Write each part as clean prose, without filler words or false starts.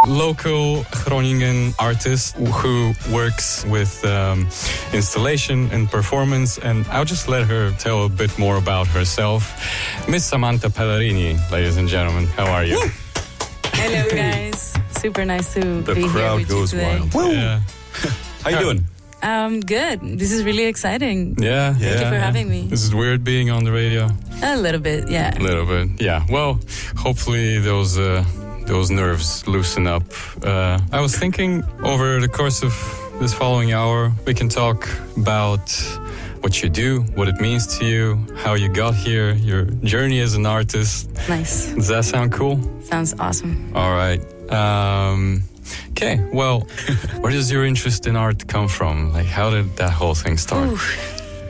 local Groningen artist who works with installation and performance, and I'll just let her tell a bit more about herself. Miss Samantha Pellarini, ladies and gentlemen, how are you? Woo! Hello, guys. Super nice to be here with you today. The crowd goes wild. Yeah. How you doing? Good. This is really exciting. Yeah. Thank you for having me. This is weird being on the radio. A little bit, yeah. A little bit, yeah. Well, hopefully those nerves loosen up. I was thinking over the course of this following hour, we can talk about what you do, what it means to you, how you got here, your journey as an artist. Nice. Does that sound cool? Sounds awesome. All right. Okay, well, where does your interest in art come from? Like, how did that whole thing start? Ooh,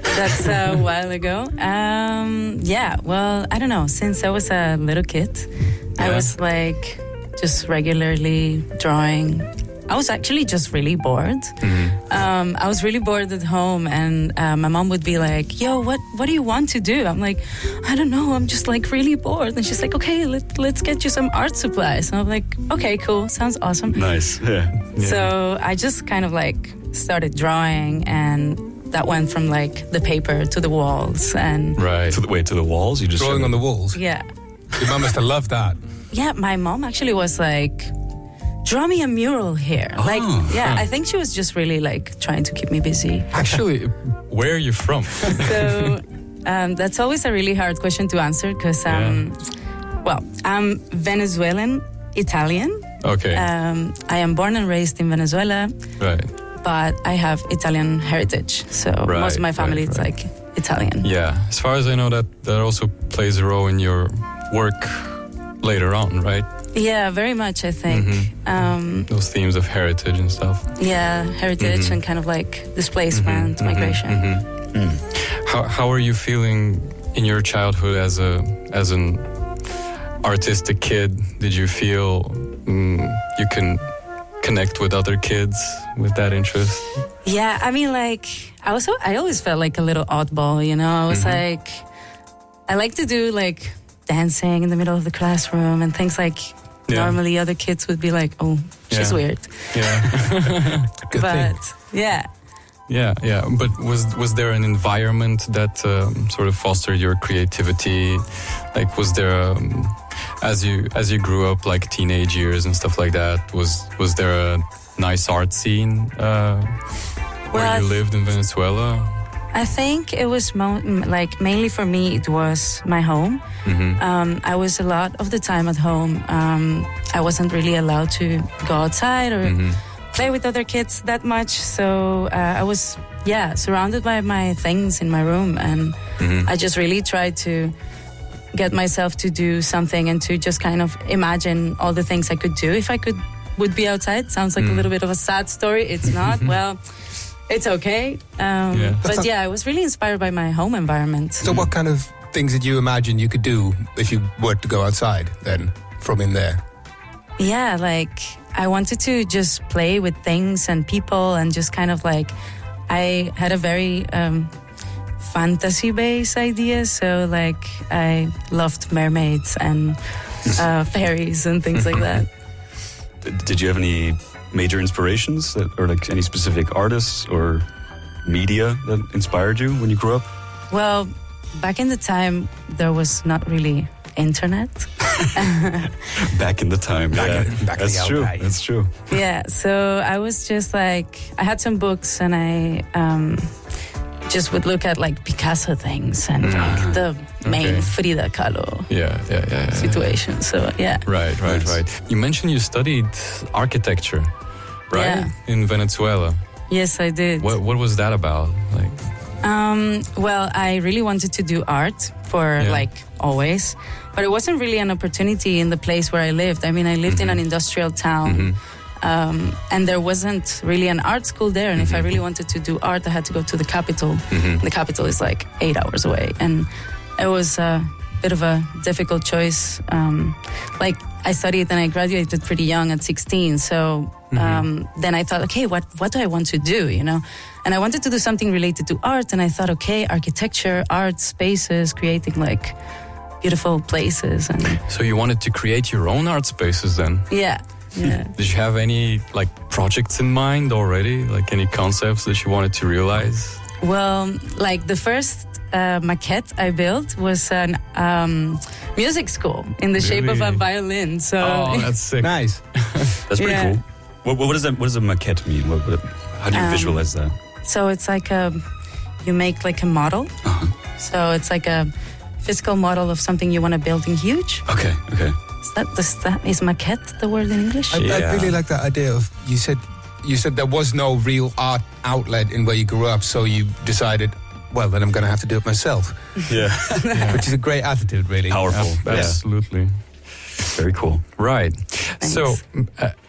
that's a while ago. Yeah, well, I don't know. Since I was a little kid, I was like just regularly drawing. I was actually just really bored. Mm-hmm. I was really bored at home, and my mom would be like, "Yo, what do you want to do?" I'm like, "I don't know. I'm just like really bored." And she's like, "Okay, let's get you some art supplies." And I'm like, "Okay, cool. Sounds awesome." Nice. Yeah. So I just kind of like started drawing, and that went from like the paper to the walls, and Right. To the walls? You just Drawing on the walls. yeah. Your mum must have loved that. Yeah, my mom actually was like, draw me a mural here. Like, yeah, I think she was just really like trying to keep me busy. Actually, where are you from? So that's always a really hard question to answer because, well, I'm Venezuelan Italian. Okay. I am born and raised in Venezuela, Right. but I have Italian heritage. So most of my family is like Italian. Yeah. As far as I know, that also plays a role in your work later on, right? Yeah, very much, I think. Those themes of heritage and stuff. Yeah, heritage and kind of like displacement, migration. How are you feeling in your childhood as an artistic kid? Did you feel you can connect with other kids with that interest? Yeah, I mean, like, I always felt like a little oddball, you know? I was like, I like to do like dancing in the middle of the classroom and things like normally other kids would be like, oh, she's weird. Yeah. Good But thing. Yeah. But was there an environment that sort of fostered your creativity? Like, was there as you grew up, like teenage years and stuff like that? Was there a nice art scene where you lived in Venezuela? I think it was like mainly for me, it was my home. I was a lot of the time at home. I wasn't really allowed to go outside or play with other kids that much. So I was, surrounded by my things in my room. And I just really tried to get myself to do something and to just kind of imagine all the things I could do if I would be outside. Sounds like a little bit of a sad story. It's not. Well, it's okay. But I was really inspired by my home environment. So what kind of things did you imagine you could do if you were to go outside then from in there? Yeah, like I wanted to just play with things and people and just kind of like, I had a very fantasy-based idea. So like I loved mermaids and fairies and things like that. Did you have any major inspirations or like any specific artists or media that inspired you when you grew up? Well, back in the time, there was not really internet. Back in the time, that's true. That's true. Yeah, so I was just like, I had some books and I just would look at like Picasso things and like the main Frida Kahlo situation. So Right. You mentioned you studied architecture, right? Yeah. In Venezuela. Yes, I did. What was that about? Like, well, I really wanted to do art for like always, but it wasn't really an opportunity in the place where I lived. I mean, I lived in an industrial town. And there wasn't really an art school there. And if I really wanted to do art, I had to go to the capital. The capital is like 8 hours away. And it was a bit of a difficult choice. Like I studied and I graduated pretty young at 16. So then I thought, okay, what do I want to do, you know? And I wanted to do something related to art. And I thought, okay, architecture, art, spaces, creating like beautiful places. And so you wanted to create your own art spaces then? yeah. Yeah. Did you have any like projects in mind already? Like any concepts that you wanted to realize? Well, like the first maquette I built was an music school in the shape of a Really? violin. So Oh, that's sick. Nice. That's pretty Yeah. cool. What does that? What does a maquette mean? How do you visualize that? So it's like you make like a model. Uh-huh. So it's like a physical model of something you want to build in huge. Okay. Is maquette the word in English? I Yeah. really like that idea of you said there was no real art outlet in where you grew up, so you decided, well, then I'm going to have to do it myself, Yeah. which is a great attitude, really. Powerful. Yeah. Absolutely. Very cool. Right. Thanks. So,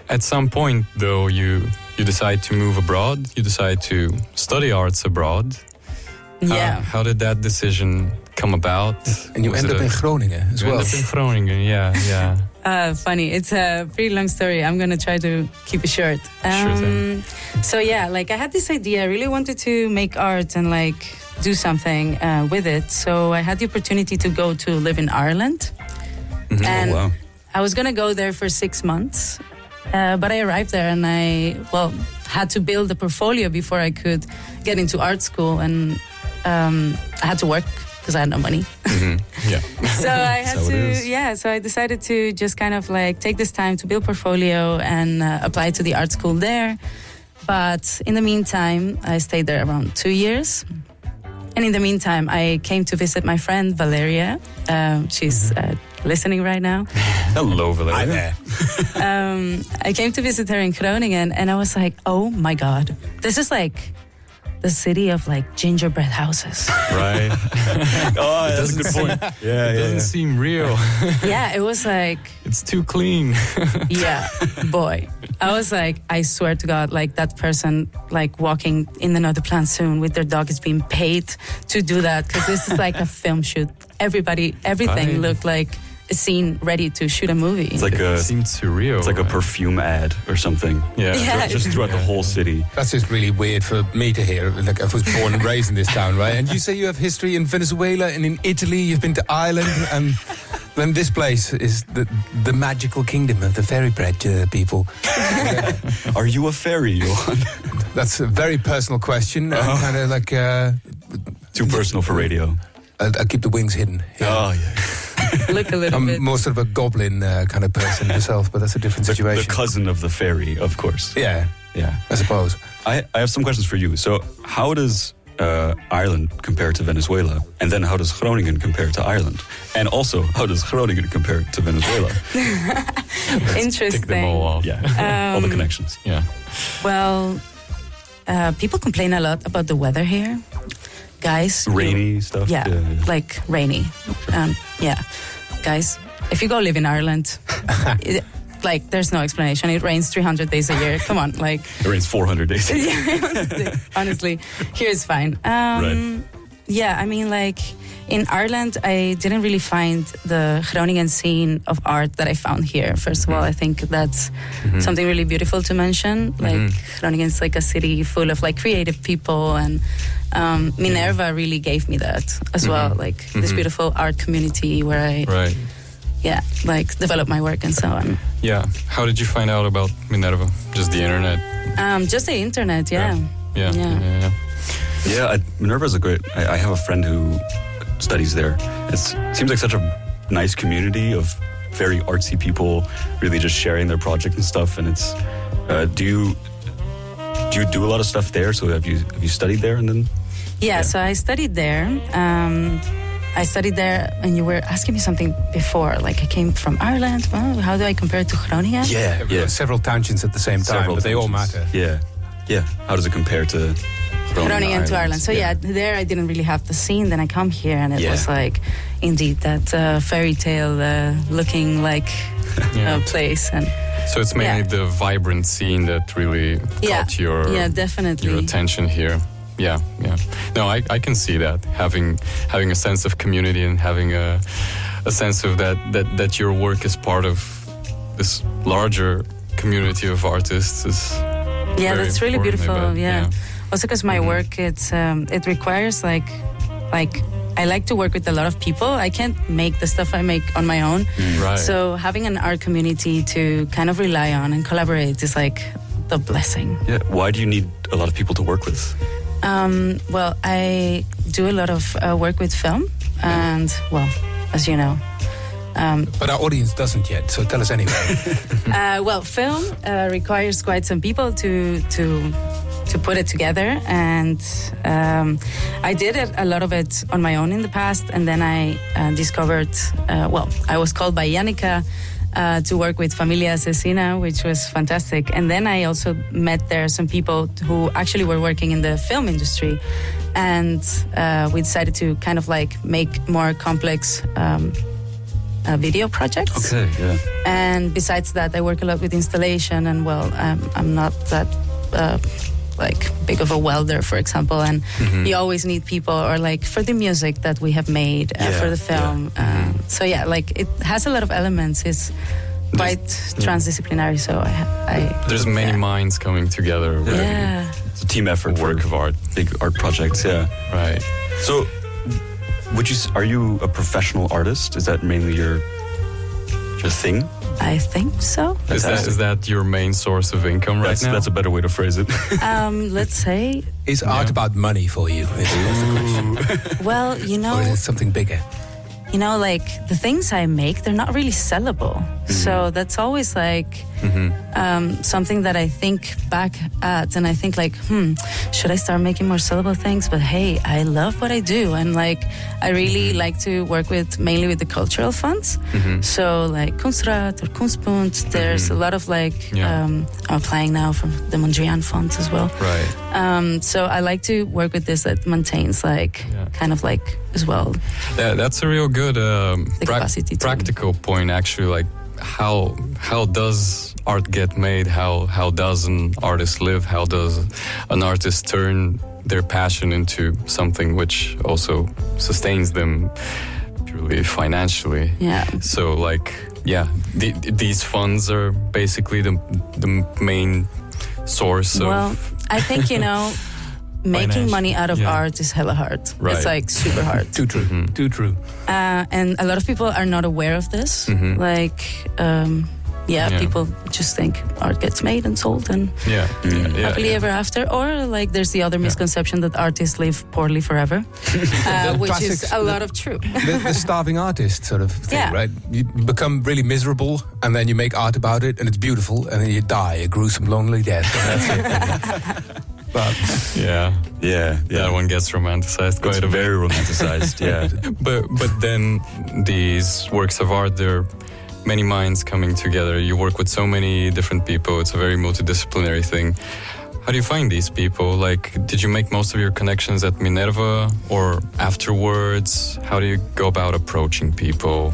at some point, though, you decide to move abroad. You decide to study arts abroad. Yeah. How did that decision come about? And you Was end it up a- in Groningen as You well. end up in Groningen. Yeah. Funny. It's a pretty long story. I'm going to try to keep it short. Sure thing. So yeah, like I had this idea. I really wanted to make art and like do something with it. So I had the opportunity to go to live in Ireland. And Oh, wow. I was going to go there for 6 months. But I arrived there and I had to build a portfolio before I could get into art school. And I had to work because I had no money. Yeah. So I had So it is. so I decided to just kind of like take this time to build portfolio and apply to the art school there. But in the meantime, I stayed there around 2 years. And in the meantime, I came to visit my friend Valeria. She's listening right now. Hello, Valeria. Hi there. I came to visit her in Groningen and I was like, oh my God, this is like the city of like gingerbread houses. Right. Oh, that's a good point. Yeah, It doesn't seem real. Yeah, it was like, It's too clean. yeah, boy. I was like, I swear to God, like that person like walking in another plant soon with their dog is being paid to do that because this is like a film shoot. Everything Right. looked like a scene ready to shoot a movie. It's like It seemed surreal. It's like a right? perfume ad or something. Yeah. Yeah. Just throughout the whole city. That's just really weird for me to hear. Like, I was born and raised in this town, right? And you say you have history in Venezuela and in Italy. You've been to Ireland, and then this place is the magical kingdom of the fairy bread people. Are you a fairy, Johan? That's a very personal question. Kind of like Too personal for radio. I'll keep the wings hidden. Yeah. Oh, yeah. Look a little bit. I'm more sort of a goblin kind of person myself, but that's a different The situation. cousin of the fairy, of course. Yeah, Yeah. I suppose. I have some questions for you. So, how does Ireland compare to Venezuela? And then how does Groningen compare to Ireland? And also, how does Groningen compare to Venezuela? Interesting. Tick them all off. Yeah, all the connections. Yeah. Well, people complain a lot about the weather here. Guys. Rainy stuff. Yeah, like rainy. Yeah. Guys, if you go live in Ireland, like there's no explanation. It rains 300 days a year. Come on, like. It rains 400 days. honestly, here is fine. Right. Yeah, I mean, like in Ireland, I didn't really find the Groningen scene of art that I found here. First of all, I think that's something really beautiful to mention. Like Groningen's like a city full of like creative people, and Minerva really gave me that as well. Like this beautiful art community where I, Right. yeah, like develop my work and so on. Yeah. How did you find out about Minerva? Just the internet? Just the internet, yeah. Yeah. Yeah, Minerva is a great. I have a friend who studies there. It seems like such a nice community of very artsy people, really just sharing their project and stuff. And it's. Do you do a lot of stuff there? So have you studied there and then? Yeah, so I studied there. And you were asking me something before. Like I came from Ireland. Well, how do I compare it to Groningen? Yeah. Several tangents at the same time, Several but they all tangents. matter. Yeah. How does it compare to Groningen to Ireland. So yeah, there I didn't really have the scene. Then I come here and it was like, indeed, that fairy tale looking like place. And So it's mainly the vibrant scene that really caught your definitely your attention here. Yeah. No, I can see that having a sense of community and having a sense of that your work is part of this larger community of artists is. Yeah, very that's really important, I beautiful. bet. Yeah. Also, because my work, it requires like I like to work with a lot of people. I can't make the stuff I make on my own. Right. So having an art community to kind of rely on and collaborate is like the blessing. Yeah. Why do you need a lot of people to work with? Well, I do a lot of work with film, and well, as you know. But our audience doesn't yet, so tell us anyway. Well, film requires quite some people to put it together, and I did a lot of it on my own in the past, and then I discovered. I was called by Yannicka to work with Familia Asesina, which was fantastic. And then I also met there some people who actually were working in the film industry, and we decided to kind of like make more complex video projects. Okay, yeah. And besides that, I work a lot with installation, and well, I'm not that like big of a welder, for example, and you always need people, or like for the music that we have made for the film. So yeah, like it has a lot of elements. It's quite transdisciplinary. So there's many minds coming together. Really. Yeah, It's a team effort, Work of art. big art projects. Yeah. Right. So, are you a professional artist? Is that mainly your thing? I think so. Is that your main source of income right now? That's a better way to phrase it. Let's say. Is art about money for you? Is the question. Well, you know. Or is it something bigger? You know, like the things I make, they're not really sellable. So that's always like something that I think back at, and I think like, should I start making more sellable things? But hey, I love what I do, and like I really like to work mainly with the cultural funds. So like Kunstrat or Kunstpunt. There's a lot of like I'm applying now from the Mondrian funds as well. Right. So I like to work with this that maintains like kind of like as well. Yeah, that's a real good capacity to- practical point, actually. Like, how does art get made? How does an artist live? How does an artist turn their passion into something which also sustains them purely financially? Yeah. So, like, these funds are basically the main source of. Well, I think, you know, making money out of art is hella hard. Right. It's like super hard. Too true. Too true. And a lot of people are not aware of this. Like, people just think art gets made and sold and happily ever after. Or like there's the other misconception that artists live poorly forever, which is a lot of true. The starving artist sort of thing, right? You become really miserable, and then you make art about it, and it's beautiful, and then you die a gruesome, lonely death. And that's it. But that one gets romanticized quite a bit. Very romanticized, yeah. But then these works of art, they're many minds coming together. You work with so many different people. It's a very multidisciplinary thing. How do you find these people? Like, did you make most of your connections at Minerva or afterwards? How do you go about approaching people?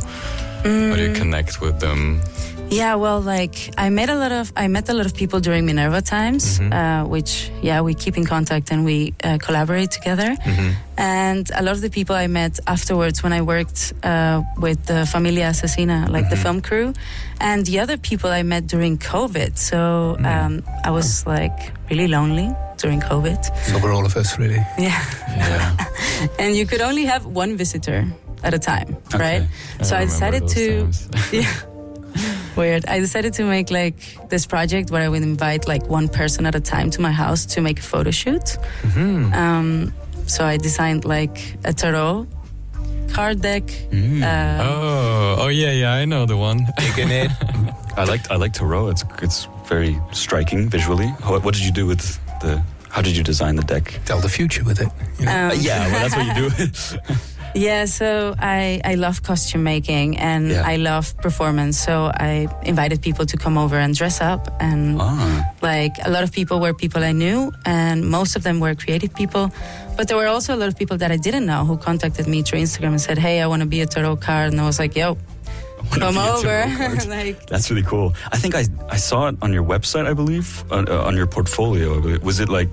How do you connect with them? Yeah, well, like I met a lot of people during Minerva times, which we keep in contact and we collaborate together. And a lot of the people I met afterwards when I worked with the Familia Asesina, like the film crew, and the other people I met during COVID. So I was like really lonely during COVID. So we're all of us, really. Yeah. And you could only have one visitor at a time, right? So I decided to. Weird. I decided to make like this project where I would invite like one person at a time to my house to make a photo shoot. So I designed like a tarot card deck. I know the one. Taking it. I like tarot. It's very striking visually. What did you do with how did you design the deck? Tell the future with it. You know? That's what you do. Yeah, so I love costume making and I love performance. So I invited people to come over and dress up. And like a lot of people were people I knew, and most of them were creative people. But there were also a lot of people that I didn't know who contacted me through Instagram and said, hey, I want to be a tarot card. And I was like, yo, come over. Like, that's really cool. I think I saw it on your website, I believe, on your portfolio. Was it like,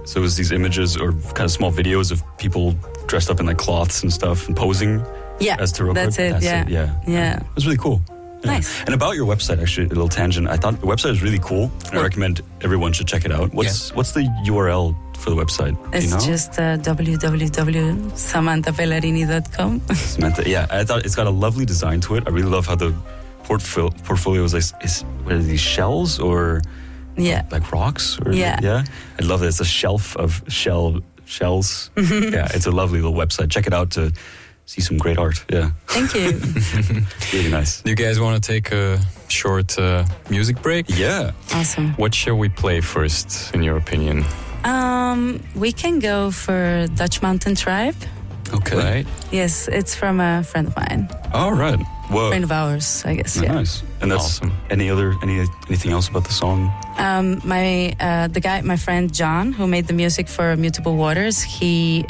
so it was these images or kind of small videos of people dressed up in like cloths and stuff and posing as tarot cards? That's it. Yeah. It was really cool. Yeah. Nice. And about your website, actually, a little tangent. I thought the website is really cool, and I recommend everyone should check it out. What's the URL for the website? Do It's you know? just www.samanthapellarini.com. Samantha, yeah, I thought it's got a lovely design to it. I really love how the portfolio is what are these, shells or Yeah. like rocks? Or, Yeah. I love it. It's a shelf of shells. Yeah, it's a lovely little website. Check it out to see some great art. Yeah, Thank you. really nice. Do you guys want to take a short music break? Yeah. Awesome. What shall we play first, in your opinion? We can go for Dutch Mountain Tribe. Okay. Right? Yes, it's from a friend of mine. All right. Whoa. Friend of ours, I guess. Yeah. Nice. And that's Awesome. anything else about the song? My friend John, who made the music for Mutable Waters, he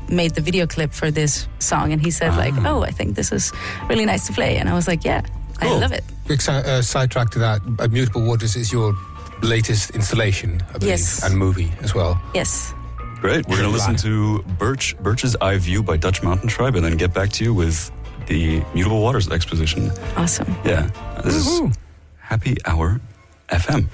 made the video clip for this song, and he said like, "Oh, I think this is really nice to play," and I was like, "Yeah, Cool. I love it." Quick sidetrack to that. Mutable Waters is your latest installation, I believe, Yes. and movie as well. Yes. Great. We're going to listen to Birch's Eye View by Dutch Mountain Tribe and then get back to you with the Mutable Waters exposition. Awesome. Yeah. This is Happy Hour FM.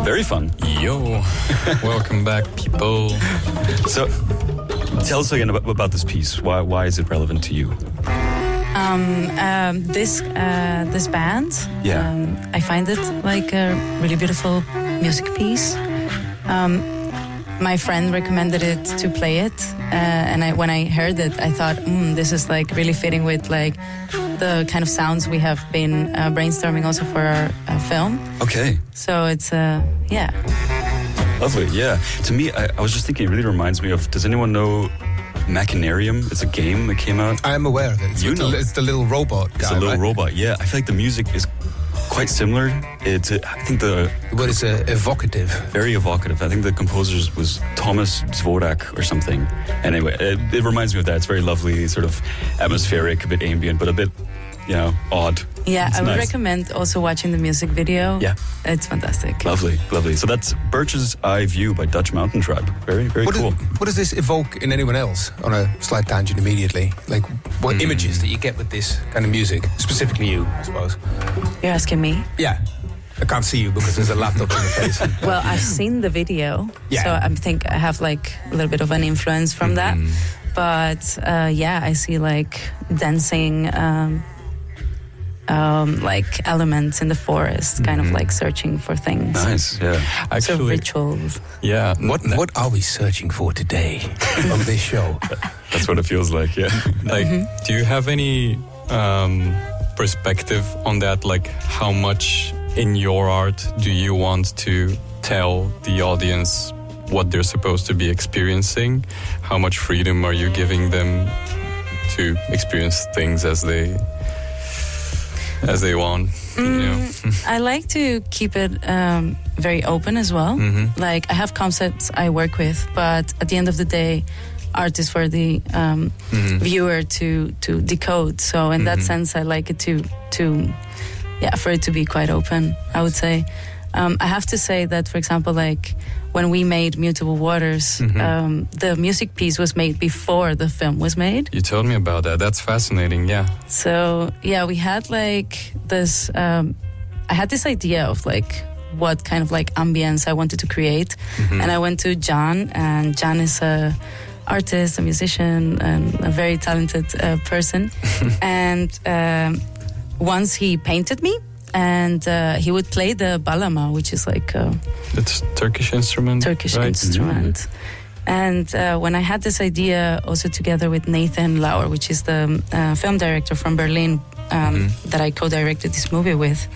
Very fun. Yo, welcome back, people. So, tell us again about this piece. Why is it relevant to you? This band. Yeah. I find it like a really beautiful music piece. My friend recommended it to play it, and when I heard it, I thought, this is like really fitting with like the kind of sounds we have been brainstorming also for our film. Okay. So it's yeah. Lovely. Yeah. To me, I was just thinking, it really reminds me of. Does anyone know Machinarium? It's a game that came out. I am aware of it. It's the little robot guy. It's a little right? robot. Yeah. I feel like the music is quite similar. I think the word is evocative. Very evocative. I think the composer was Thomas Dvorak or something. Anyway, it reminds me of that. It's very lovely, sort of atmospheric, a bit ambient, but a bit, odd. Yeah, it's I would nice. recommend also watching the music video. Yeah. It's fantastic. Lovely. So that's Birch's Eye View by Dutch Mountain Tribe. Very, very cool. What does this evoke in anyone else? On a slight tangent immediately. Like, what images that you get with this kind of music? Specifically you, I suppose. You're asking me? Yeah. I can't see you because there's a laptop in your face. Well, I've seen the video. Yeah. So I think I have like a little bit of an influence from that. But I see like dancing like elements in the forest, kind of like searching for things. Nice, yeah. Actually, so rituals. Yeah. What are we searching for today on this show? That's what it feels like, yeah. Like, do you have any perspective on that? Like, how much in your art do you want to tell the audience what they're supposed to be experiencing? How much freedom are you giving them to experience things as they want? I like to keep it very open as well. Like, I have concepts I work with, but at the end of the day, art is for the viewer to decode. So in that sense, I like it for it to be quite open, I would say. I have to say that, for example, like when we made Mutable Waters, the music piece was made before the film was made. You told me about that. That's fascinating, yeah. So, yeah, we had like this, I had this idea of like what kind of like ambience I wanted to create. And I went to John, and John is a artist, a musician, and a very talented person. And once he painted me, and he would play the balama, which is like it's Turkish instrument. Instrument. And when I had this idea, also together with Nathan Lauer, which is the film director from Berlin, that I co-directed this movie with,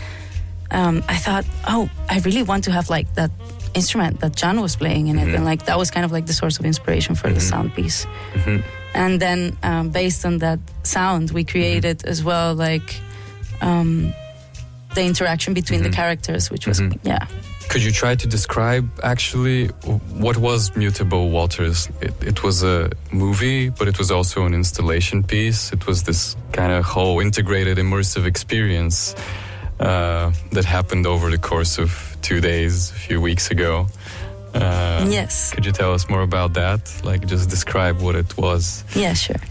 I thought, I really want to have like that instrument that John was playing in it, and like that was kind of like the source of inspiration for the sound piece. And then based on that sound, we created as well like the interaction between the characters, which was Could you try to describe actually what was Mutable Waters? It was a movie, but it was also an installation piece. It was this kind of whole integrated immersive experience that happened over the course of 2 days, a few weeks ago. Yes. Could you tell us more about that? Like, just describe what it was. Yeah, sure.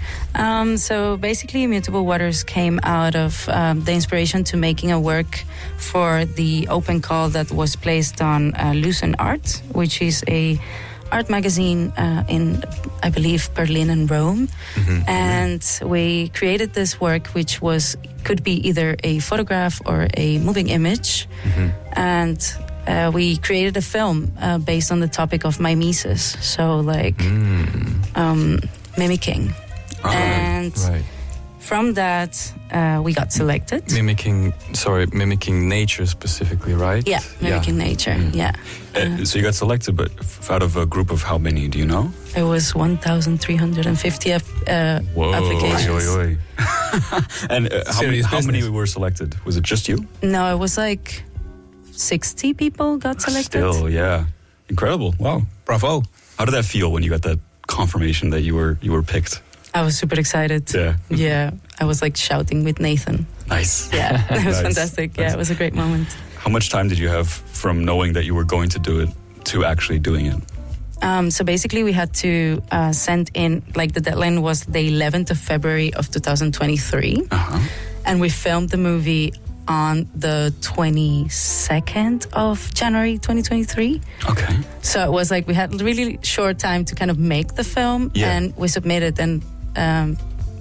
So basically, Mutable Waters came out of the inspiration to making a work for the open call that was placed on Lucen Art, which is a art magazine in, I believe, Berlin and Rome. And we created this work, which could be either a photograph or a moving image. And we created a film based on the topic of mimesis, so like mimicking. And from that, we got selected. Mimicking nature specifically, right? Yeah, mimicking nature, yeah. So you got selected, but out of a group of how many, do you know? It was 1,350 applications. Oy. And how many were selected? Was it just you? No, it was like 60 people got selected. Still, yeah. Incredible. Wow. Bravo. How did that feel when you got that confirmation that you were picked? I was super excited. Yeah. Yeah. I was like shouting with Nathan. Nice. Yeah. It was Nice. fantastic. Yeah, it was a great moment. How much time did you have from knowing that you were going to do it to actually doing it? So basically we had to send in, like the deadline was the 11th of February of 2023. And we filmed the movie on the 22nd of January 2023. Okay. So it was like we had really short time to kind of make the film, and we submitted, and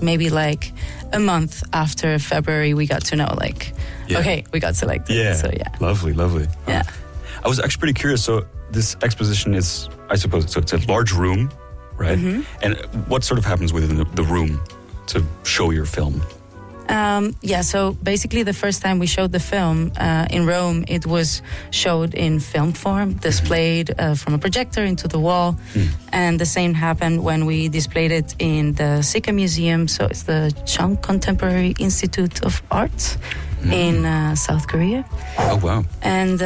maybe like a month after February we got to know like, okay, we got selected. Yeah. So Lovely. Yeah. I was actually pretty curious. So this exposition is, I suppose, so it's a large room, right? And what sort of happens within the room to show your film? So basically the first time we showed the film in Rome, it was showed in film form, displayed from a projector into the wall. And the same happened when we displayed it in the Sika Museum. So it's the Chung Contemporary Institute of Arts in South Korea. Oh, wow. And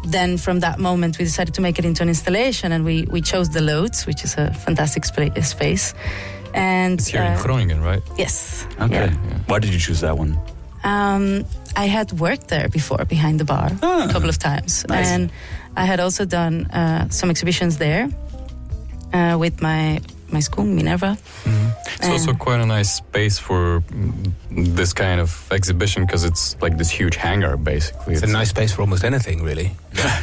then from that moment, we decided to make it into an installation, and we chose the Loads, which is a fantastic space. And it's here in Groningen, right? Yes. Okay. Yeah. Why did you choose that one? I had worked there before behind the bar a couple of times. Nice. And I had also done some exhibitions there with my school, Minerva. It's also quite a nice space for this kind of exhibition because it's like this huge hangar, basically. It's a nice space for almost anything, really.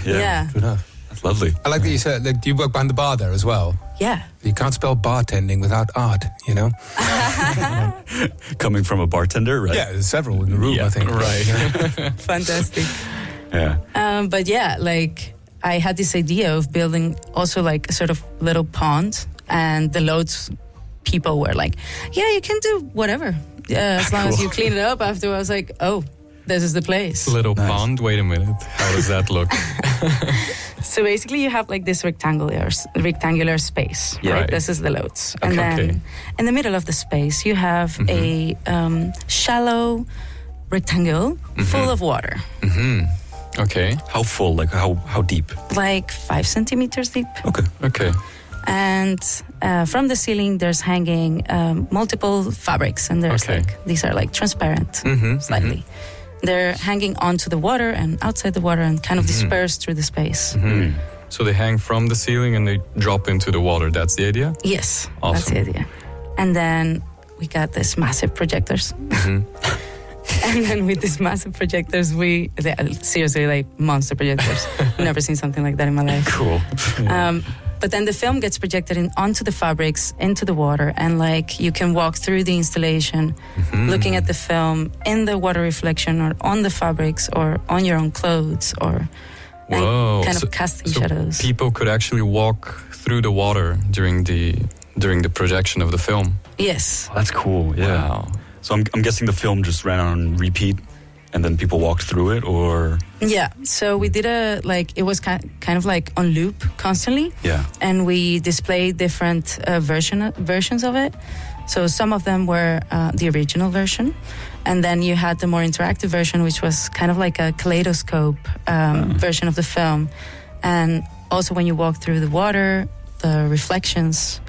Yeah. True enough. That's lovely. I like that you said that you work behind the bar there as well. Yeah. You can't spell bartending without art, you know? Coming from a bartender, right? Yeah, there's several in the room, I think. Right. Fantastic. Yeah. But yeah, like I had this idea of building also like a sort of little pond, and the Loads people were like, yeah, you can do whatever. As long as you clean it up after. I was like, oh, this is the place. Little pond. Wait a minute. How does that look? So basically you have like this rectangular space, right? Right. This is the Loads. Okay. And then in the middle of the space you have a shallow rectangle full of water. Okay. How full? Like how deep? Like 5 centimeters deep. Okay. And from the ceiling there's hanging multiple fabrics, and there's these are like transparent slightly. They're hanging onto the water and outside the water and kind of dispersed through the space. So they hang from the ceiling and they drop into the water. That's the idea? Yes, Awesome. that's the idea. And then we got these massive projectors. And then with these massive projectors, seriously, like monster projectors. Never seen something like that in my life. Cool. But then the film gets projected onto the fabrics, into the water, and like you can walk through the installation, looking at the film in the water reflection, or on the fabrics, or on your own clothes, or Whoa. kind of casting shadows. People could actually walk through the water during the projection of the film. Yes. Oh, that's cool. Yeah. Wow. So I'm guessing the film just ran on repeat, and then people walked through it, or Yeah. So we did it was kind of like on loop constantly. yeah. And we displayed different versions of it. So some of them were the original version, and then you had the more interactive version, which was kind of like a kaleidoscope version of the film. And also when you walk through the water, the reflections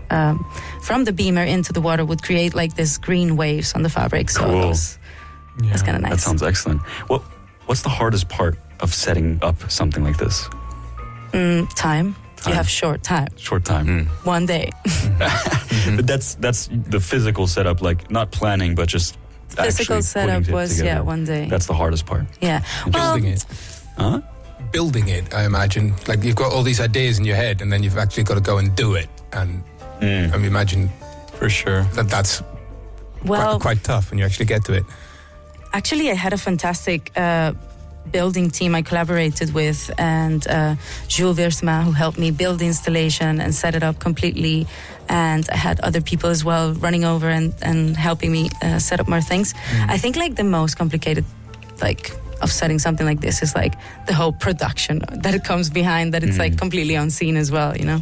from the beamer into the water would create like this green waves on the fabric. So Cool. that's kind of nice. That sounds excellent. What's the hardest part of setting up something like this? Time. You have short time. Short time. One day. But that's the physical setup, like not planning, but just Physical actually setup putting it was together. one day. That's the hardest part. Yeah. Building it. Huh? Building it, I imagine. Like you've got all these ideas in your head, and then you've actually got to go and do it. And I imagine For sure. that's Well, quite tough when you actually get to it. actually, I had a fantastic building team I collaborated with, and Jules Wiersma, who helped me build the installation and set it up completely. And I had other people as well running over and helping me set up more things. I think like the most complicated, like, of setting something like this is like the whole production that it comes behind, that it's like completely unseen as well, you know?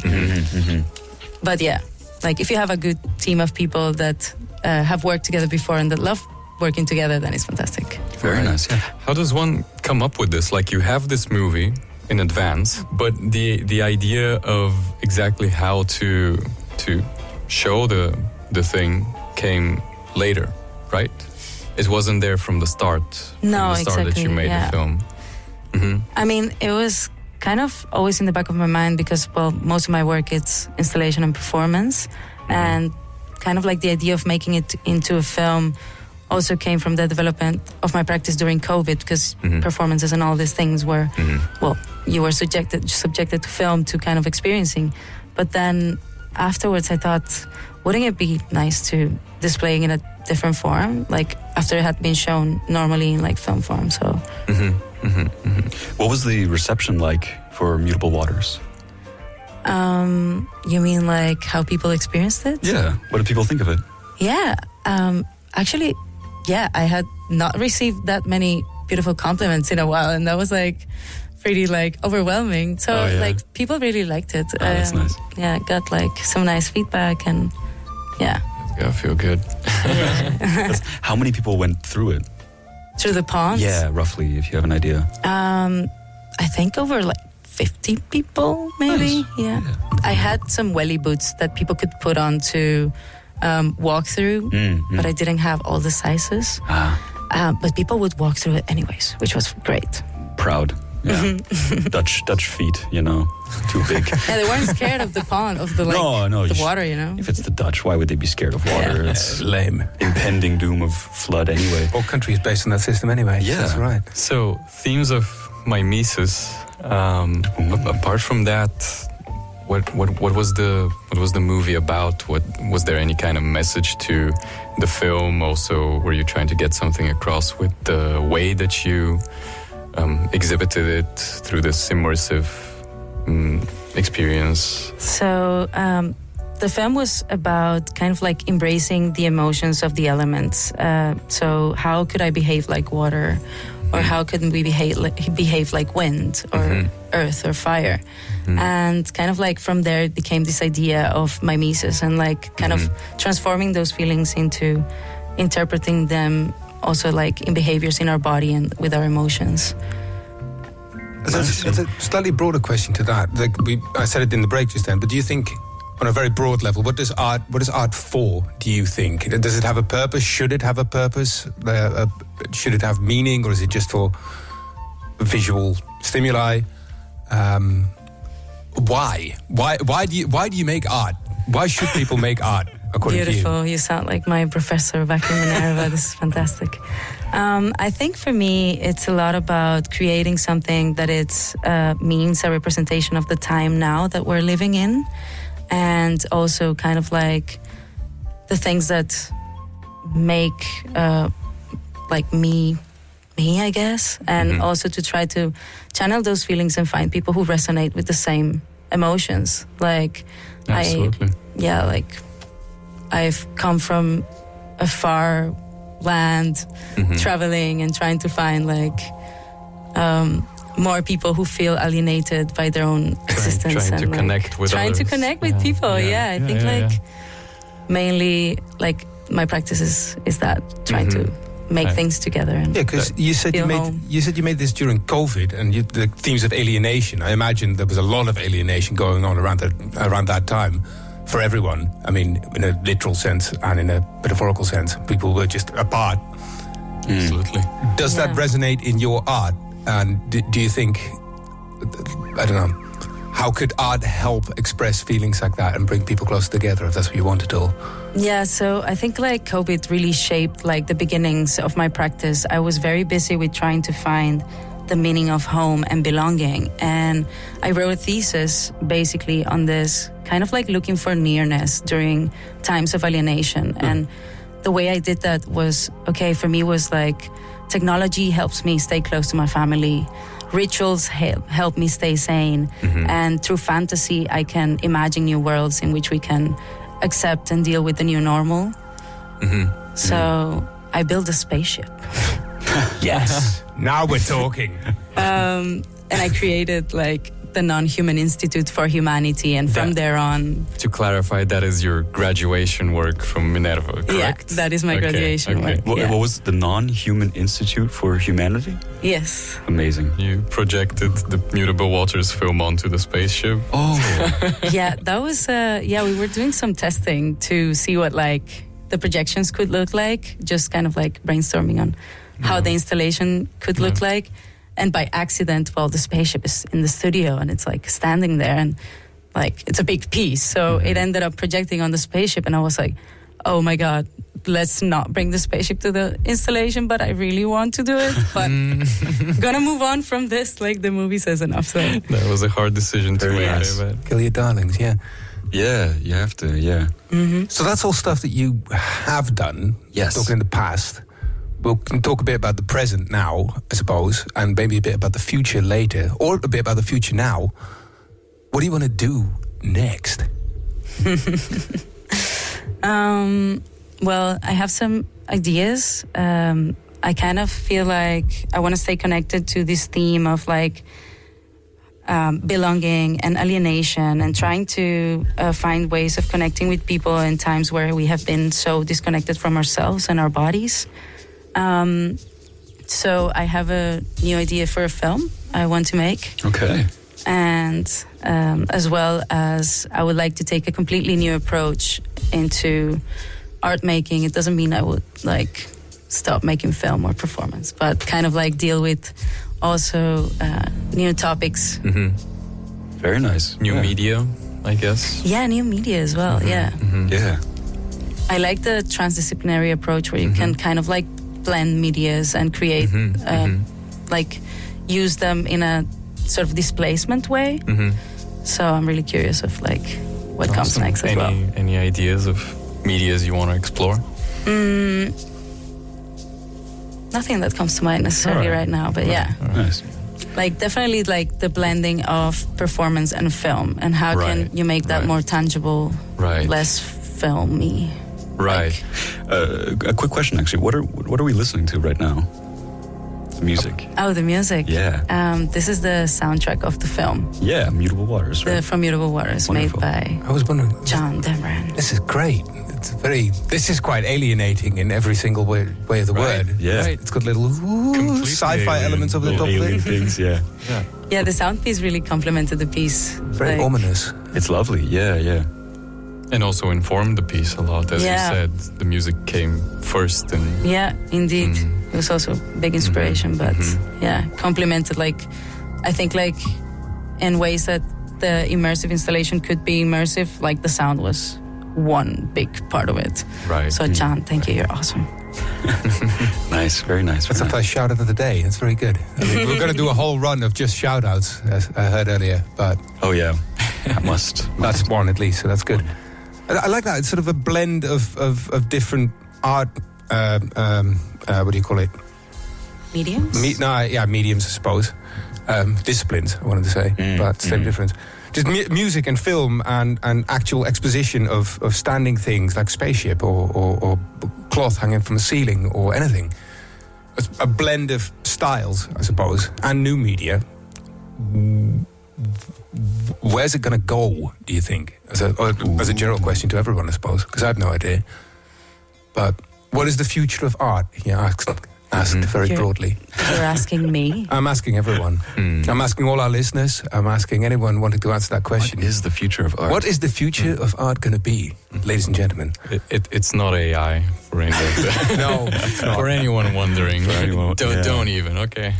But yeah, like if you have a good team of people that have worked together before and that love working together, then it's fantastic. Very nice. Yeah. How does one come up with this? Like you have this movie in advance, but the idea of exactly how to show the thing came later, right? It wasn't there from the start. No, from the start that exactly, you made yeah. the film. I mean, it was kind of always in the back of my mind because, well, most of my work it's installation and performance, and kind of like the idea of making it into a film also came from the development of my practice during COVID, because performances and all these things were, well, you were subjected to film, to kind of experiencing. But then afterwards I thought, wouldn't it be nice to display in a different form, like after it had been shown normally in like film form? So What was the reception like for Mutable Waters? you mean like how people experienced it? Yeah. What did people think of it? Yeah, actually, yeah, I had not received that many beautiful compliments in a while, and that was like pretty like overwhelming. So like people really liked it. That's nice. Yeah, got like some nice feedback, and yeah. I feel good. How many people went through it? Through the pond? Yeah, roughly, if you have an idea. I think over like 50 people, maybe. Nice. Yeah. I had some welly boots that people could put on to walk through, but I didn't have all the sizes. But people would walk through it anyways, which was great. Proud. Yeah. Dutch feet, you know, too big. Yeah, they weren't scared of the pond, of the the water, you know. If it's the Dutch, why would they be scared of water? Yeah. It's Lame. impending doom of flood anyway. All countries based on that system anyway. Yeah. That's right. So, themes of mimesis. Apart from that, what was the movie about? What was there any kind of message to the film? Also, were you trying to get something across with the way that you exhibited it through this immersive experience? So the film was about kind of like embracing the emotions of the elements. So how could I behave like water, or how could we behave like wind or earth or fire? And kind of like from there it became this idea of mimesis, and like kind of transforming those feelings into interpreting them also like in behaviors in our body and with our emotions. That's a slightly broader question to that. Like I said it in the break just then, but do you think, on a very broad level, what is art for, do you think? Does it have a purpose? Should it have a purpose? Should it have meaning, or is it just for visual stimuli? Why? Why do you make art? Why should people make art, according Beautiful. to you? You sound like my professor back in Minerva. This is fantastic. I think for me, it's a lot about creating something that means a representation of the time now that we're living in, and also kind of like the things that make like me, I guess, and also to try to channel those feelings and find people who resonate with the same emotions. Like, Absolutely. like I've come from a far land, traveling and trying to find like more people who feel alienated by their own existence, trying to and connect with trying to others. connect with people. I think like mainly like my practice is that trying to make things together. And because you said you made this during COVID, and the themes of alienation. I imagine there was a lot of alienation going on around that time for everyone. I mean, in a literal sense and in a metaphorical sense, people were just apart. Absolutely. Does that resonate in your art? And do you think, I don't know, how could art help express feelings like that and bring people closer together, if that's what you want to do? Yeah, so I think like COVID really shaped like the beginnings of my practice. I was very busy with trying to find the meaning of home and belonging. And I wrote a thesis basically on this, kind of like looking for nearness during times of alienation. And the way I did that was, for me was like, technology helps me stay close to my family. Rituals help me stay sane. And through fantasy, I can imagine new worlds in which we can accept and deal with the new normal. So I built a spaceship. Yes. Now we're talking. And I created like the Non-Human Institute for Humanity, and from there on... To clarify, that is your graduation work from Minerva, correct? Yeah, that is my graduation work. What was the Non-Human Institute for Humanity? Yes. Amazing. You projected the Mutable Waters film onto the spaceship. Oh. Yeah, that was... we were doing some testing to see what like the projections could look like, just kind of like brainstorming on how the installation could look like. And by accident, the spaceship is in the studio and it's like standing there, and like it's a big piece. So it ended up projecting on the spaceship, and I was like, oh my God, let's not bring the spaceship to the installation, but I really want to do it. But gonna move on from this, like the movie says enough. So That was a hard decision to make. nice. But Kill your darlings, yeah. Yeah, you have to. Yeah. So that's all stuff that you have done. Yes. Talking in the past. We'll talk a bit about the present now, I suppose, and maybe a bit about the future later, or a bit about the future now. What do you want to do next? Well, I have some ideas. I kind of feel like I want to stay connected to this theme of like belonging and alienation, and trying to find ways of connecting with people in times where we have been so disconnected from ourselves and our bodies. So I have a new idea for a film I want to make. Okay. And as well as I would like to take a completely new approach into art making. It doesn't mean I would like stop making film or performance, but kind of like deal with also new topics. Very nice. new Yeah. media, I guess. Yeah, new media as well. Yeah, Yeah. I like the transdisciplinary approach where you can kind of like blend medias and create like use them in a sort of displacement way. So I'm really curious of like what comes Awesome. next as well. Any ideas of medias you want to explore? Nothing that comes to mind necessarily Alright. right now, but yeah, Nice. like definitely like the blending of performance and film, and how Right, can you make that right. more tangible, Right. less filmy. Right. A quick question, actually. What are we listening to right now? The music. Oh, the music. Yeah. This is the soundtrack of the film, Yeah. Mutable Waters. Right. the From Mutable Waters, Wonderful. made by I was wondering, John Demran. this is great. This is quite alienating in every single way of the Right. word. Yeah. Right. It's got little Completely sci-fi alien, elements over the Little top of alien it. things. Yeah. Yeah. Yeah, the sound piece really complemented the piece. Very Like, ominous. It's lovely. Yeah. Yeah. And also informed the piece a lot, as Yeah. you said. The music came first, and Yeah, indeed. It was also big inspiration, but yeah, complemented like, I think like in ways that the immersive installation could be immersive, like the sound was one big part of it. right. So John, thank you, you're awesome. Nice. Very nice. That's the Very nice. first shout out of the day. That's very good. I mean, we're going to do a whole run of just shout outs, as I heard earlier, but Oh yeah. Must. that's one at least, so that's good. I like that. It's sort of a blend of different art, what do you call it? Mediums? Mediums, I suppose. Disciplines, I wanted to say, but same difference. Just music and film and actual exposition of standing things like spaceship or cloth hanging from the ceiling or anything. It's a blend of styles, I suppose, and new media. Where's it going to go, do you think? As a general question to everyone, I suppose, because I have no idea. But what is the future of art? He asked very You're- broadly. You're asking me. I'm asking everyone. I'm asking all our listeners. I'm asking anyone wanting to answer that question. What is the future of art? What is the future of art going to be, ladies and gentlemen? It's not AI for anyone. No, it's not. For anyone wondering. anyone- yeah. Don't even. Okay.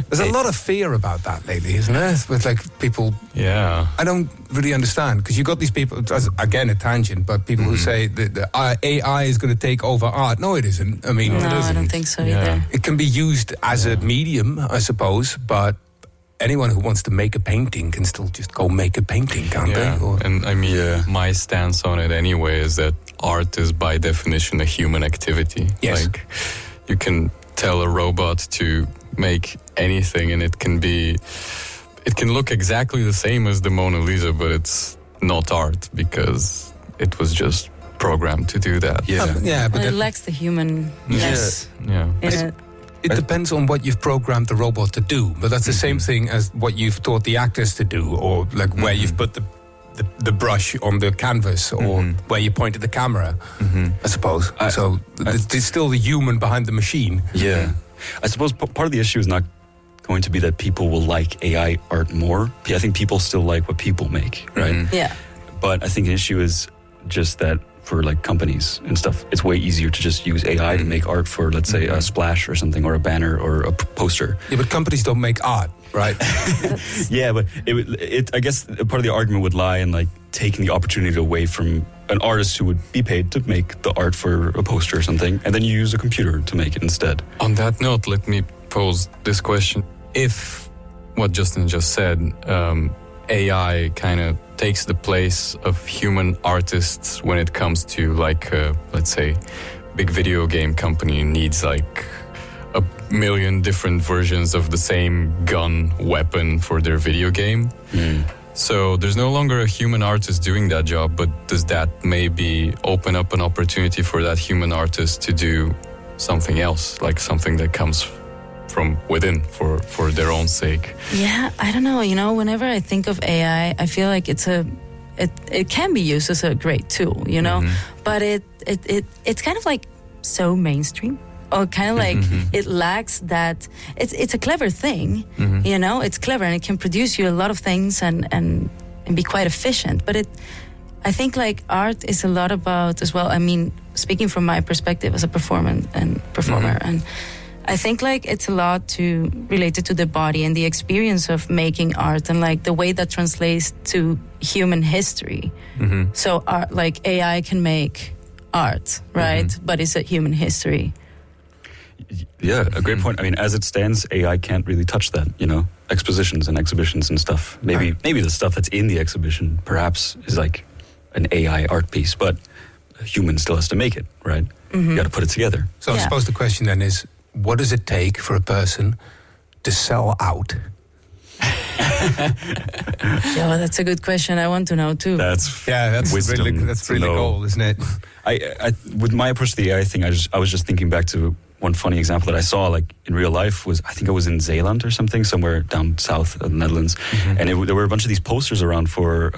There's a lot of fear about that lately, isn't there? With like people, Yeah. I don't really understand, because you got these people, as, again a tangent, but people who say that the AI is going to take over art. No, it isn't. I mean, No, it I isn't. don't think so Yeah. either. It can be used as a medium, I suppose, but anyone who wants to make a painting can still just go make a painting, can't Yeah. they? Or, And I mean, my stance on it anyway is that art is by definition a human activity. Yes. Like, you can tell a robot to make anything, and it can look exactly the same as the Mona Lisa, but it's not art because it was just programmed to do that. Yeah. yeah, but And it that- lacks the humanness Yeah. in it. it depends on what you've programmed the robot to do. But that's the same thing as what you've taught the actors to do, or like where you've put the brush on the canvas, or where you pointed the camera, I suppose. So it's still the human behind the machine. Yeah. I suppose part of the issue is not going to be that people will like AI art more. I think people still like what people make, right? Yeah. But I think an issue is just that for like companies and stuff, it's way easier to just use AI to make art for, let's say, a splash or something, or a banner or a poster. Yeah, but companies don't make art, right? Yeah, but I guess part of the argument would lie in like taking the opportunity away from an artist who would be paid to make the art for a poster or something, and then you use a computer to make it instead. On that note, let me pose this question. If what Justin just said, AI kind of takes the place of human artists when it comes to, like, let's say, big video game company needs like 1 million different versions of the same gun weapon for their video game. So there's no longer a human artist doing that job, but does that maybe open up an opportunity for that human artist to do something else, like something that comes from within for their own sake? Yeah, I don't know. You know, whenever I think of AI, I feel like it can be used as a great tool, you know, but it's kind of like so mainstream. Or kind of like it lacks that. It's a clever thing, you know. It's clever and it can produce you a lot of things and be quite efficient. But I think like art is a lot about as well. I mean, speaking from my perspective as a performer, and I think like it's a lot related to the body and the experience of making art and like the way that translates to human history. So art, like AI can make art, right? But it's a human history. Yeah, a great point. I mean, as it stands, AI can't really touch that, you know, expositions and exhibitions and stuff. Maybe the stuff that's in the exhibition perhaps is like an AI art piece, but a human still has to make it, right? You got to put it together. So I suppose the question then is, what does it take for a person to sell out? Yeah, that's a good question. I want to know too. That's wisdom. That's really cool, isn't it? I with my approach to the AI thing, I was just thinking back to one funny example that I saw, like in real life, was I think I was in Zeeland or something, somewhere down south of the Netherlands, and there were a bunch of these posters around for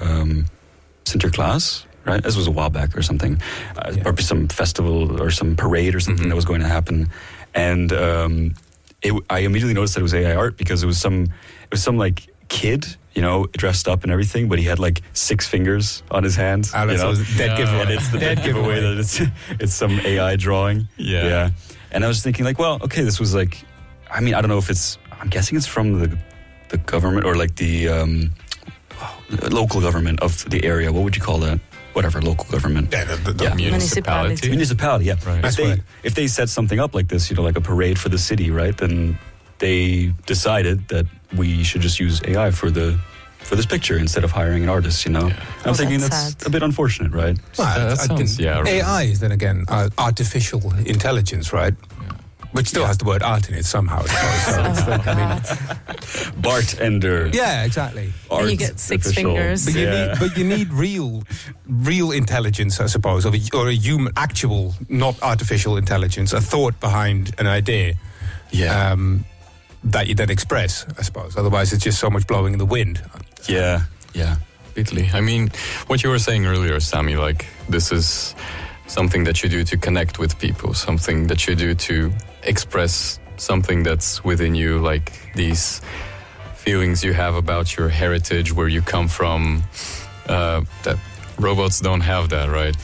Sinterklaas, right? This was a while back or something, or some festival or some parade or something that was going to happen, and I immediately noticed that it was AI art because it was some like kid, you know, dressed up and everything, but he had like 6 fingers on his hands. Oh, that's a dead giveaway. And it's the dead giveaway that it's some AI drawing. Yeah. And I was thinking like, well, okay, this was like, I mean, I don't know if I'm guessing it's from the government or like the local government of the area. What would you call that? Whatever, local government. The municipality. Municipality, yeah. Right. If they set something up like this, you know, like a parade for the city, right? Then they decided that we should just use AI for this picture instead of hiring an artist, you know? I'm thinking that's a bit unfortunate, right? Well, AI is then again artificial intelligence, right? Which still has the word art in it somehow, I suppose. So it's like, bartender. Yeah, exactly. Art and you get 6 official. fingers. But you need real intelligence, I suppose, or a human, actual, not artificial intelligence, a thought behind an idea. Yeah. That you then express, I suppose. Otherwise, it's just so much blowing in the wind. Yeah. Completely. I mean, what you were saying earlier, Sammy, like this is something that you do to connect with people, something that you do to express something that's within you, like these feelings you have about your heritage, where you come from, that robots don't have that, right?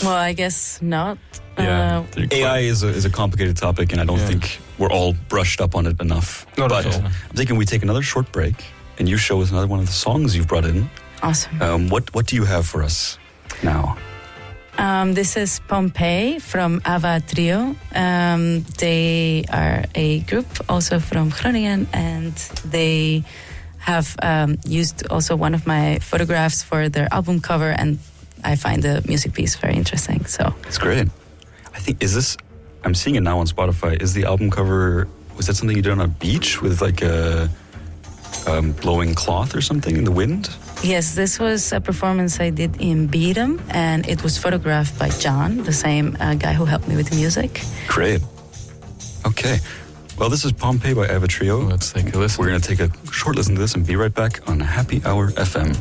Well, I guess not. Yeah. AI is a complicated topic, and I don't think we're all brushed up on it enough. Not at all. I'm thinking we take another short break, and you show us another one of the songs you've brought in. Awesome. What do you have for us now? This is Pompeii from Ava Trio. They are a group also from Groningen, and they have used also one of my photographs for their album cover, and I find the music piece very interesting. So it's great. I think I'm seeing it now on Spotify. Is the album cover, was that something you did on a beach with like a blowing cloth or something in the wind? Yes, this was a performance I did in Beedham, and it was photographed by John, the same guy who helped me with the music. Great. Okay. Well, this is Pompeii by Ava Trio. Let's take a listen. We're going to take a short listen to this and be right back on Happy Hour FM.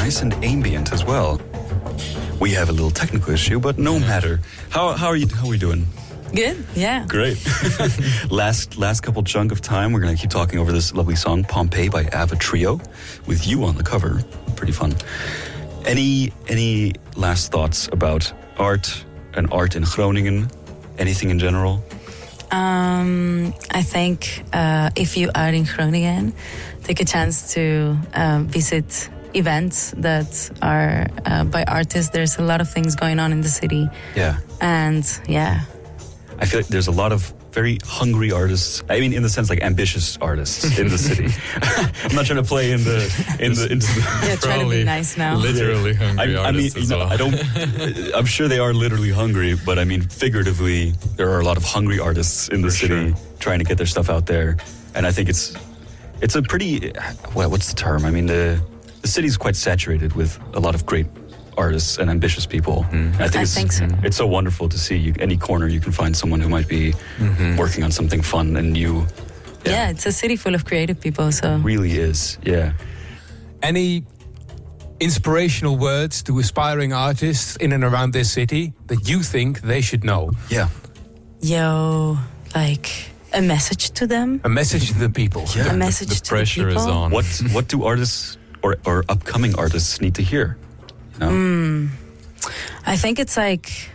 nice and ambient as well. We have a little technical issue, but no matter. How are you? How are we doing? Good, yeah. Great. last couple chunk of time, we're gonna keep talking over this lovely song, Pompeii by Ava Trio, with you on the cover. Pretty fun. Any last thoughts about art and art in Groningen? Anything in general? I think if you are in Groningen, take a chance to visit events that are by artists. There's a lot of things going on in the city. Yeah. And yeah. I feel like there's a lot of very hungry artists. I mean, in the sense, like ambitious artists in the city. I'm not trying to play into the. Yeah, try to be nice now. Literally hungry artists as well. I don't. I'm sure they are literally hungry, but I mean, figuratively, there are a lot of hungry artists in the city trying to get their stuff out there, and I think it's a pretty. What's the term? I mean, the city's quite saturated with a lot of great artists and ambitious people. I think so. It's so wonderful to see any corner you can find someone who might be working on something fun and new. Yeah, it's a city full of creative people. So it really is. Yeah. Any inspirational words to aspiring artists in and around this city that you think they should know? Yeah. Like a message to them. A message to the people. Yeah. A message the to pressure the people. is on. What do artists or upcoming artists need to hear? No? I think it's like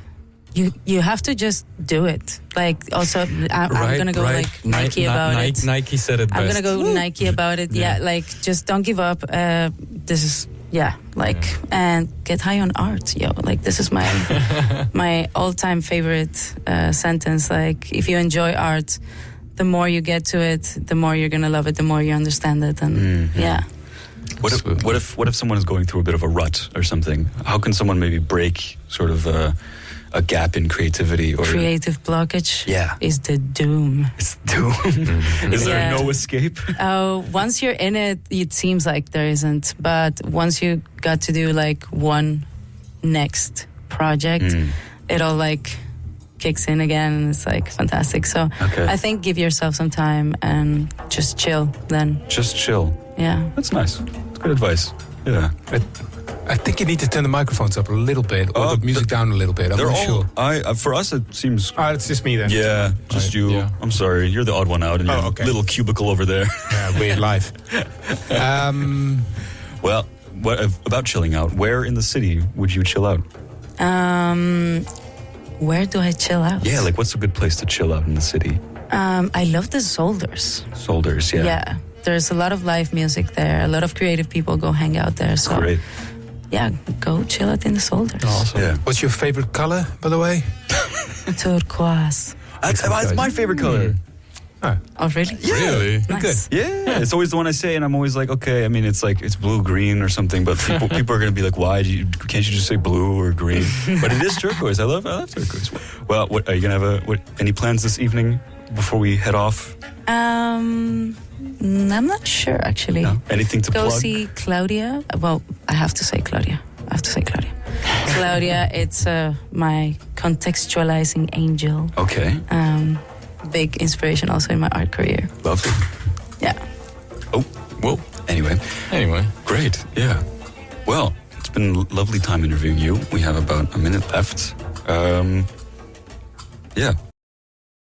you have to just do it. Like also, I'm gonna go like Nike about it. Nike said it best. I'm gonna go Nike about it. Yeah, like just don't give up. This is and get high on art, Like this is my my all-time favorite sentence. Like if you enjoy art, the more you get to it, the more you're gonna love it. The more you understand it, and What if someone is going through a bit of a rut or something? How can someone maybe break sort of a gap in creativity or creative blockage? Yeah, is the doom. It's doom. Is there no escape? Once you're in it, it seems like there isn't. But once you got to do like one next project, it all like kicks in again, and it's like fantastic. So I think give yourself some time and just chill. Then just chill. Yeah, that's nice. That's good advice. Yeah. I think you need to turn the microphones up a little bit, or the music down a little bit. I'm not sure. For us, it seems. It's just me then. Yeah, just you. Yeah. I'm sorry, you're the odd one out in your little cubicle over there. Yeah, weird life. Well, what about chilling out? Where in the city would you chill out? Where do I chill out? Yeah, like what's a good place to chill out in the city? I love the Zolders. Zolders, yeah. Yeah, there's a lot of live music there. A lot of creative people go hang out there. So great. Yeah, go chill out in the Zolders. Awesome. Yeah. What's your favorite color, by the way? Turquoise. That's my favorite color. Oh, really? Yeah. Really? Nice. Good. Yeah. It's always the one I say, and I'm always like, okay. I mean, it's blue-green or something, but people are going to be like, why can't you just say blue or green? But it is turquoise. I love turquoise. Well, what are you going to have? Any plans this evening before we head off? I'm not sure actually. No? Anything to go plug? see Claudia. Well, I have to say Claudia. Claudia, it's my contextualizing angel. Okay. Big inspiration also in my art career. Lovely. Yeah. Oh, whoa. Anyway. Great. Yeah. Well, it's been a lovely time interviewing you. We have about a minute left. Yeah.